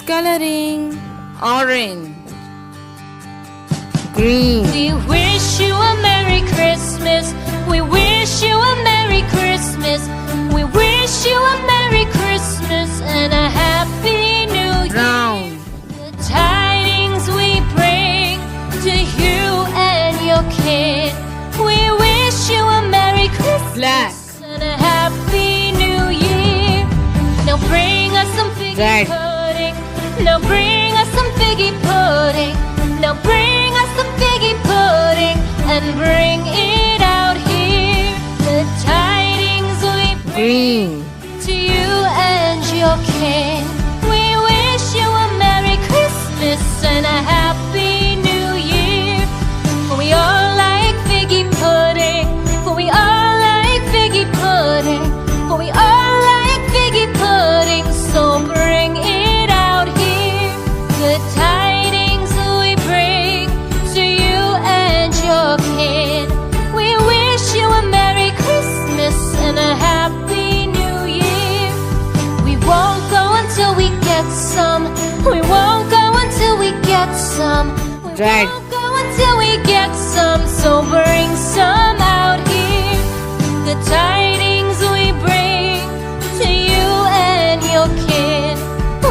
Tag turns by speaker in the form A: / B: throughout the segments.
A: coloring. Orange, green,
B: We wish you a Merry Christmas. We wish you a Merry Christmas. We wish you a Merry Christmas and a Happy New Year.
A: brown,
B: The tidings we bring to you and your kid. We wish you a Merry Christmas
A: black,
B: and a Happy New Year. Now bring us some figgy
A: red,
B: pudding. Now bring us some figgy pudding. Now bring us some figgy pudding and bring it out here. The tidings we bring
A: green,
B: to you and your kin. We wish you a Merry Christmas and a Happy New Year. For we all like figgy pudding. For we all like figgy pudding. For we all like figgy pudding. So bring it out here. The tidings we bring to you and your kin. We wish you a Merry Christmas and a Happy New Year. We won't go until we get some. We won't go until we get some. We
A: Red.
B: won't go until we get some. So bring some out here. The tidings we bring to you and your kin.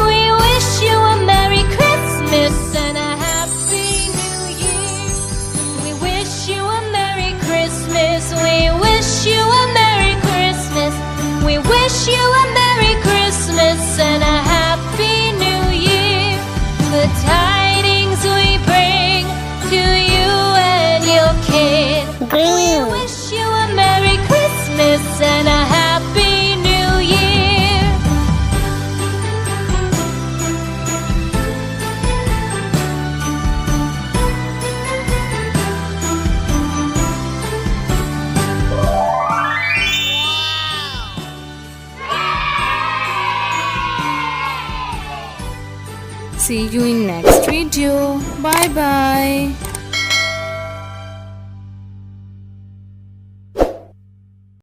B: We wish you a Merry Christmas and a Happy New Year. We wish you a Merry Christmas. We wish you a Merry Christmas. We wish you a Merry Christmas and a Happy New Year. The tidings we bring to you and your kid. We wish you a Merry Christmas and a Happy New Year.
A: See you in next video. Bye bye.